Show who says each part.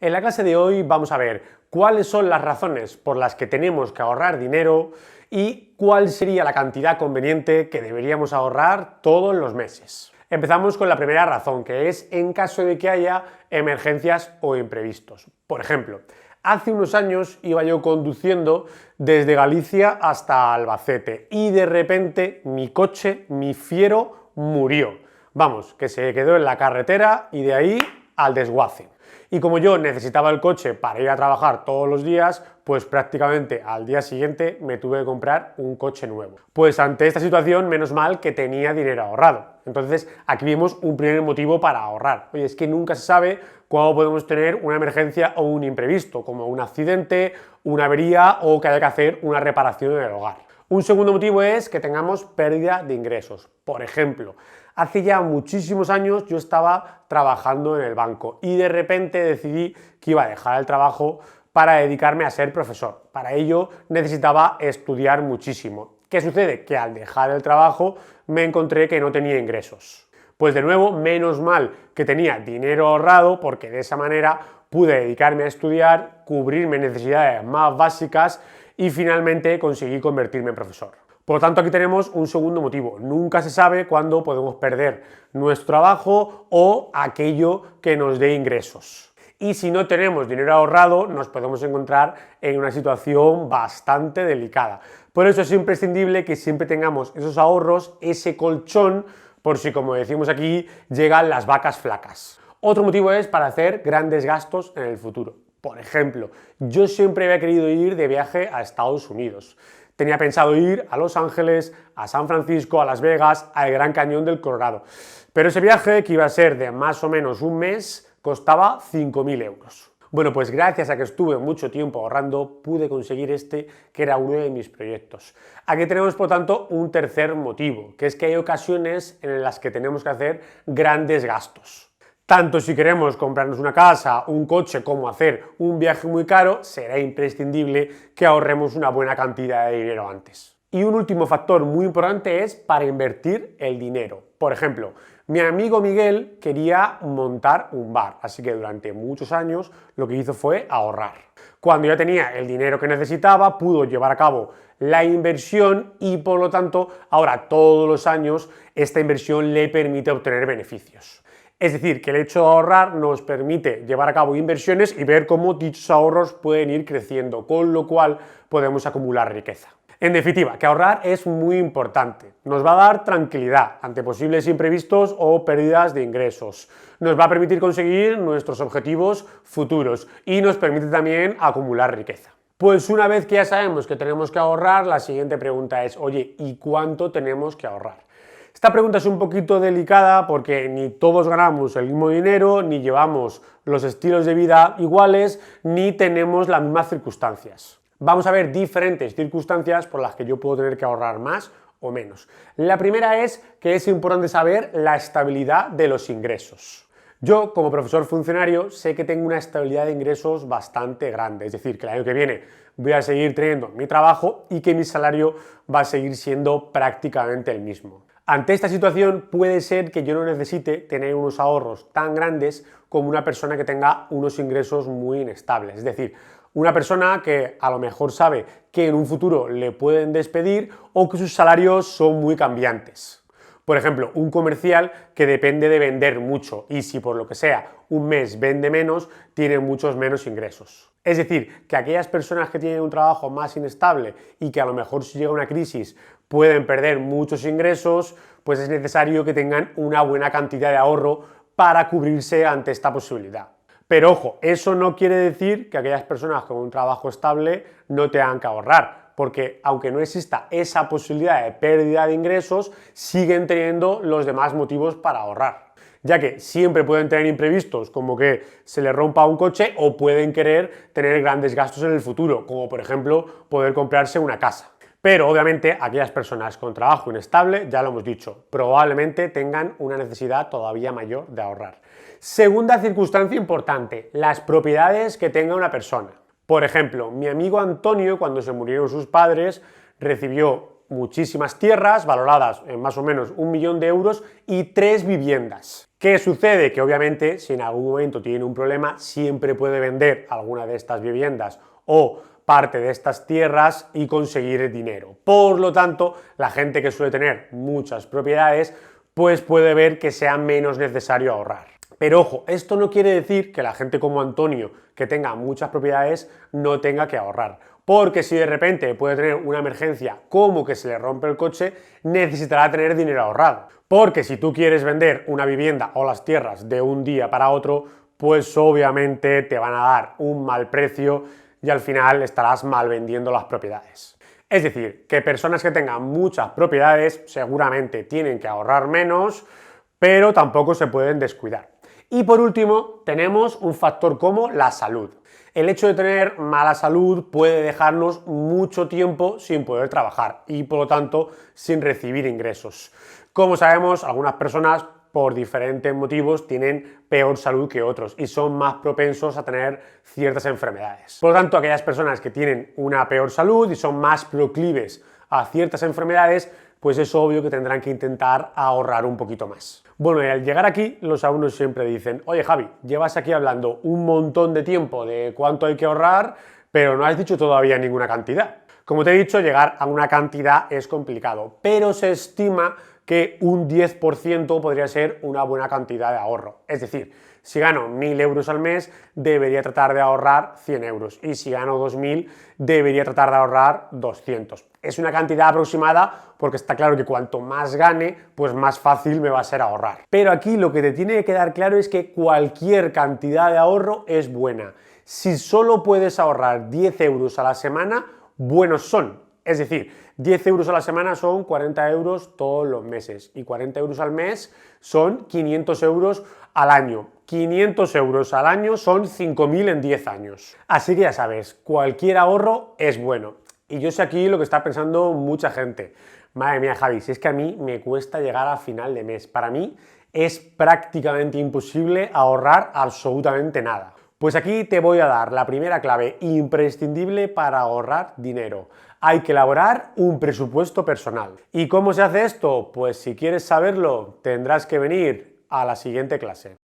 Speaker 1: En la clase de hoy vamos a ver cuáles son las razones por las que tenemos que ahorrar dinero y cuál sería la cantidad conveniente que deberíamos ahorrar todos los meses. Empezamos con la primera razón, que es en caso de que haya emergencias o imprevistos. Por ejemplo, hace unos años iba yo conduciendo desde Galicia hasta Albacete y de repente mi coche, mi Fiero, murió. Vamos, que se quedó en la carretera y de ahí al desguace. Y como yo necesitaba el coche para ir a trabajar todos los días, pues prácticamente al día siguiente me tuve que comprar un coche nuevo. Pues ante esta situación, menos mal que tenía dinero ahorrado. Entonces aquí vimos un primer motivo para ahorrar. Oye, es que nunca se sabe cuándo podemos tener una emergencia o un imprevisto, como un accidente, una avería o que haya que hacer una reparación en el hogar. Un segundo motivo es que tengamos pérdida de ingresos. Por ejemplo, hace ya muchísimos años yo estaba trabajando en el banco y de repente decidí que iba a dejar el trabajo para dedicarme a ser profesor. Para ello necesitaba estudiar muchísimo. ¿Qué sucede? Que al dejar el trabajo me encontré que no tenía ingresos. Pues de nuevo, menos mal que tenía dinero ahorrado porque de esa manera pude dedicarme a estudiar, cubrir mis necesidades más básicas y finalmente conseguí convertirme en profesor. Por lo tanto, aquí tenemos un segundo motivo. Nunca se sabe cuándo podemos perder nuestro trabajo o aquello que nos dé ingresos. Y si no tenemos dinero ahorrado, nos podemos encontrar en una situación bastante delicada. Por eso es imprescindible que siempre tengamos esos ahorros, ese colchón, por si, como decimos aquí, llegan las vacas flacas. Otro motivo es para hacer grandes gastos en el futuro. Por ejemplo, yo siempre había querido ir de viaje a Estados Unidos. Tenía pensado ir a Los Ángeles, a San Francisco, a Las Vegas, al Gran Cañón del Colorado. Pero ese viaje, que iba a ser de más o menos un mes, costaba 5.000 euros. Bueno, pues gracias a que estuve mucho tiempo ahorrando, pude conseguir este, que era uno de mis proyectos. Aquí tenemos, por tanto, un tercer motivo, que es que hay ocasiones en las que tenemos que hacer grandes gastos. Tanto si queremos comprarnos una casa, un coche, como hacer un viaje muy caro, será imprescindible que ahorremos una buena cantidad de dinero antes. Y un último factor muy importante es para invertir el dinero. Por ejemplo, mi amigo Miguel quería montar un bar, así que durante muchos años lo que hizo fue ahorrar. Cuando ya tenía el dinero que necesitaba, pudo llevar a cabo la inversión y por lo tanto ahora todos los años esta inversión le permite obtener beneficios. Es decir, que el hecho de ahorrar nos permite llevar a cabo inversiones y ver cómo dichos ahorros pueden ir creciendo, con lo cual podemos acumular riqueza. En definitiva, que ahorrar es muy importante. Nos va a dar tranquilidad ante posibles imprevistos o pérdidas de ingresos. Nos va a permitir conseguir nuestros objetivos futuros y nos permite también acumular riqueza. Pues una vez que ya sabemos que tenemos que ahorrar, la siguiente pregunta es, oye, ¿y cuánto tenemos que ahorrar? Esta pregunta es un poquito delicada porque ni todos ganamos el mismo dinero, ni llevamos los estilos de vida iguales, ni tenemos las mismas circunstancias. Vamos a ver diferentes circunstancias por las que yo puedo tener que ahorrar más o menos. La primera es que es importante saber la estabilidad de los ingresos. Yo, como profesor funcionario, sé que tengo una estabilidad de ingresos bastante grande, es decir, que el año que viene voy a seguir teniendo mi trabajo y que mi salario va a seguir siendo prácticamente el mismo. Ante esta situación puede ser que yo no necesite tener unos ahorros tan grandes como una persona que tenga unos ingresos muy inestables, es decir, una persona que a lo mejor sabe que en un futuro le pueden despedir o que sus salarios son muy cambiantes. Por ejemplo, un comercial que depende de vender mucho y si por lo que sea un mes vende menos, tiene muchos menos ingresos. Es decir, que aquellas personas que tienen un trabajo más inestable y que a lo mejor si llega una crisis pueden perder muchos ingresos, pues es necesario que tengan una buena cantidad de ahorro para cubrirse ante esta posibilidad. Pero ojo, eso no quiere decir que aquellas personas con un trabajo estable no tengan que ahorrar, porque aunque no exista esa posibilidad de pérdida de ingresos, siguen teniendo los demás motivos para ahorrar, ya que siempre pueden tener imprevistos, como que se les rompa un coche o pueden querer tener grandes gastos en el futuro, como por ejemplo poder comprarse una casa. Pero obviamente aquellas personas con trabajo inestable, ya lo hemos dicho, probablemente tengan una necesidad todavía mayor de ahorrar. Segunda circunstancia importante, las propiedades que tenga una persona. Por ejemplo, mi amigo Antonio, cuando se murieron sus padres, recibió muchísimas tierras valoradas en más o menos 1 millón de euros y 3 viviendas. ¿Qué sucede? Que obviamente si en algún momento tiene un problema, siempre puede vender alguna de estas viviendas o parte de estas tierras y conseguir dinero. Por lo tanto, la gente que suele tener muchas propiedades, pues puede ver que sea menos necesario ahorrar. Pero ojo, esto no quiere decir que la gente como Antonio, que tenga muchas propiedades, no tenga que ahorrar. Porque si de repente puede tener una emergencia como que se le rompe el coche, necesitará tener dinero ahorrado. Porque si tú quieres vender una vivienda o las tierras de un día para otro, pues obviamente te van a dar un mal precio y al final estarás mal vendiendo las propiedades. Es decir, que personas que tengan muchas propiedades seguramente tienen que ahorrar menos, pero tampoco se pueden descuidar. Y por último, tenemos un factor como la salud. El hecho de tener mala salud puede dejarnos mucho tiempo sin poder trabajar y por lo tanto sin recibir ingresos. Como sabemos, algunas personas por diferentes motivos tienen peor salud que otros y son más propensos a tener ciertas enfermedades. Por lo tanto, aquellas personas que tienen una peor salud y son más proclives a ciertas enfermedades, pues es obvio que tendrán que intentar ahorrar un poquito más. Bueno, y al llegar aquí, los alumnos siempre dicen: oye Javi, llevas aquí hablando un montón de tiempo de cuánto hay que ahorrar, pero no has dicho todavía ninguna cantidad. Como te he dicho, llegar a una cantidad es complicado, pero se estima que un 10% podría ser una buena cantidad de ahorro. Es decir, si gano 1.000 euros al mes, debería tratar de ahorrar 100 euros. Y si gano 2.000, debería tratar de ahorrar 200. Es una cantidad aproximada porque está claro que cuanto más gane, pues más fácil me va a ser ahorrar. Pero aquí lo que te tiene que quedar claro es que cualquier cantidad de ahorro es buena. Si solo puedes ahorrar 10 euros a la semana, buenos son. Es decir, 10 euros a la semana son 40 euros todos los meses y 40 euros al mes son 500 euros al año. 500 euros al año son 5.000 en 10 años. Así que ya sabes, cualquier ahorro es bueno. Y yo sé aquí lo que está pensando mucha gente. Madre mía, Javi, si es que a mí me cuesta llegar a final de mes. Para mí es prácticamente imposible ahorrar absolutamente nada. Pues aquí te voy a dar la primera clave imprescindible para ahorrar dinero. Hay que elaborar un presupuesto personal. ¿Y cómo se hace esto? Pues si quieres saberlo, tendrás que venir a la siguiente clase.